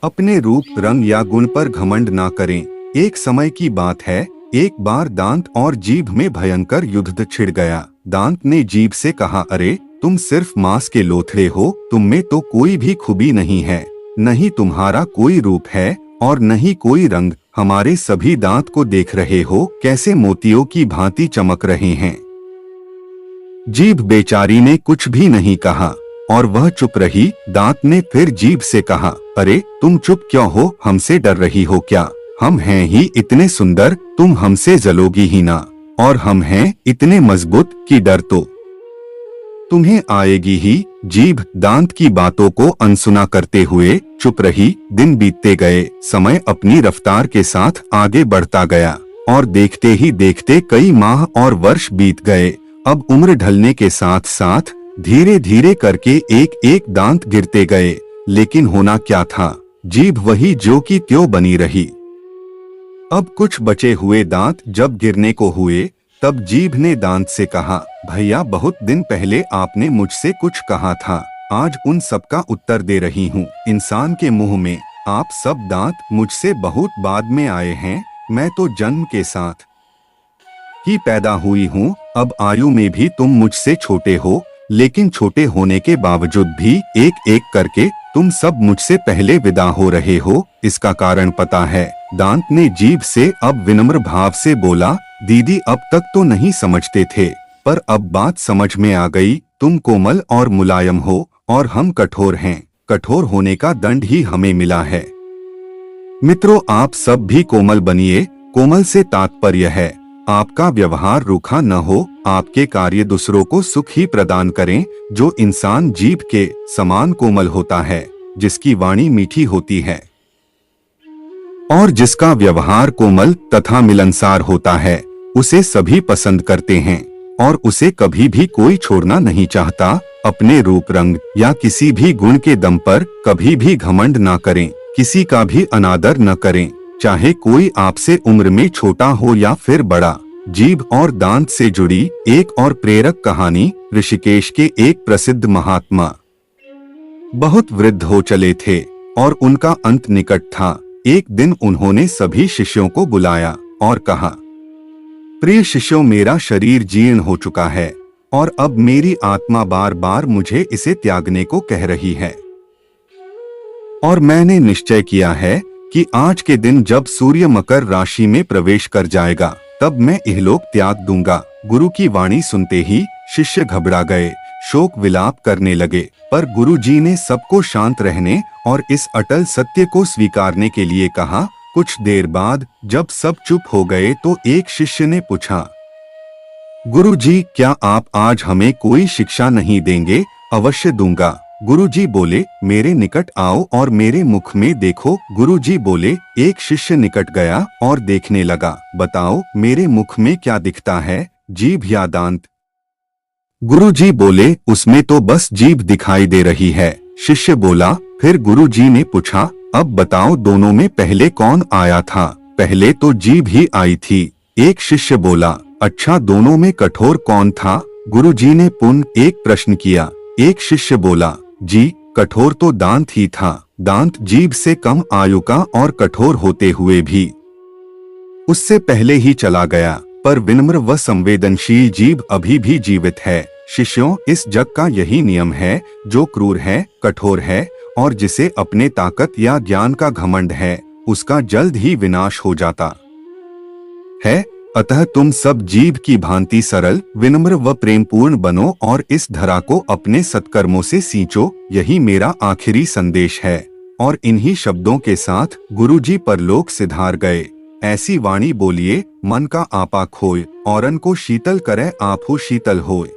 अपने रूप, रंग या गुण पर घमंड ना करें। एक समय की बात है, एक बार दांत और जीभ में भयंकर युद्ध छिड़ गया। दांत ने जीभ से कहा, अरे तुम सिर्फ मांस के लोथड़े हो, तुम में तो कोई भी खूबी नहीं है, नहीं तुम्हारा कोई रूप है और नहीं कोई रंग। हमारे सभी दांत को देख रहे हो, कैसे मोतियों की भांति चमक रहे हैं। जीभ बेचारी ने कुछ भी नहीं कहा और वह चुप रही। दांत ने फिर जीभ से कहा, अरे तुम चुप क्यों हो, हमसे डर रही हो क्या? हम हैं ही इतने सुंदर, तुम हमसे जलोगी ही ना, और हम हैं इतने मजबूत कि डर तो तुम्हें आएगी ही। जीभ दांत की बातों को अनसुना करते हुए चुप रही। दिन बीतते गए, समय अपनी रफ्तार के साथ आगे बढ़ता गया और देखते ही देखते कई माह और वर्ष बीत गए। अब उम्र ढलने के साथ साथ धीरे धीरे करके एक एक दांत गिरते गए, लेकिन होना क्या था, जीभ वही जो की त्यों बनी रही। अब कुछ बचे हुए दांत जब गिरने को हुए, तब जीभ ने दांत से कहा, भैया बहुत दिन पहले आपने मुझसे कुछ कहा था, आज उन सब का उत्तर दे रही हूँ। इंसान के मुंह में आप सब दांत मुझसे बहुत बाद में आए हैं, मैं तो जन्म के साथ ही पैदा हुई हूँ। अब आयु में भी तुम मुझसे छोटे हो, लेकिन छोटे होने के बावजूद भी एक एक करके तुम सब मुझसे पहले विदा हो रहे हो। इसका कारण पता है? दांत ने जीभ से अब विनम्र भाव से बोला, दीदी अब तक तो नहीं समझते थे, पर अब बात समझ में आ गई। तुम कोमल और मुलायम हो और हम कठोर हैं। कठोर होने का दंड ही हमें मिला है। मित्रों, आप सब भी कोमल बनिए। कोमल से तात्पर्य है आपका व्यवहार रूखा न हो, आपके कार्य दूसरों को सुख ही प्रदान करें। जो इंसान जीभ के समान कोमल होता है, जिसकी वाणी मीठी होती है और जिसका व्यवहार कोमल तथा मिलनसार होता है, उसे सभी पसंद करते हैं और उसे कभी भी कोई छोड़ना नहीं चाहता। अपने रूप, रंग या किसी भी गुण के दम पर कभी भी घमंड ना करें, किसी का भी अनादर न करें, चाहे कोई आपसे उम्र में छोटा हो या फिर बड़ा। जीभ और दांत से जुड़ी एक और प्रेरक कहानी। ऋषिकेश के एक प्रसिद्ध महात्मा बहुत वृद्ध हो चले थे और उनका अंत निकट था। एक दिन उन्होंने सभी शिष्यों को बुलाया और कहा, प्रिय शिष्यों, मेरा शरीर जीर्ण हो चुका है और अब मेरी आत्मा बार बार मुझे इसे त्यागने को कह रही है, और मैंने निश्चय किया है कि आज के दिन जब सूर्य मकर राशि में प्रवेश कर जाएगा, तब मैं इहलोक त्याग दूंगा। गुरु की वाणी सुनते ही शिष्य घबरा गए, शोक विलाप करने लगे, पर गुरुजी ने सबको शांत रहने और इस अटल सत्य को स्वीकारने के लिए कहा। कुछ देर बाद जब सब चुप हो गए तो एक शिष्य ने पूछा, गुरुजी, क्या आप आज हमें कोई शिक्षा नहीं देंगे? अवश्य दूंगा। गुरुजी बोले, मेरे निकट आओ और मेरे मुख में देखो। गुरुजी बोले। एक शिष्य निकट गया और देखने लगा। बताओ, मेरे मुख में क्या दिखता है, जीभ या दांत? गुरुजी बोले, उसमें तो बस जीभ दिखाई दे रही है। शिष्य बोला। फिर गुरुजी ने पूछा, अब बताओ, दोनों में पहले कौन आया था? पहले तो जीभ ही आई थी। एक शिष्य बोला, अच्छा, दोनों में कठोर कौन था? गुरुजी ने पुनः एक प्रश्न किया। एक शिष्य बोला, जी, कठोर तो दांत ही था। दांत जीभ से कम आयु का और कठोर होते हुए भी उससे पहले ही चला गया, पर विनम्र व संवेदनशील जीभ अभी भी जीवित है। शिष्यों, इस जग का यही नियम है, जो क्रूर है, कठोर है और जिसे अपने ताकत या ज्ञान का घमंड है, उसका जल्द ही विनाश हो जाता है। अतः तुम सब जीभ की भांति सरल, विनम्र व प्रेमपूर्ण बनो और इस धरा को अपने सत्कर्मों से सींचो। यही मेरा आखिरी संदेश है। और इन्हीं शब्दों के साथ गुरुजी परलोक सिधार गए। ऐसी वाणी बोलिए, मन का आपा खोए, औरन को शीतल करे, आपहु शीतल होए।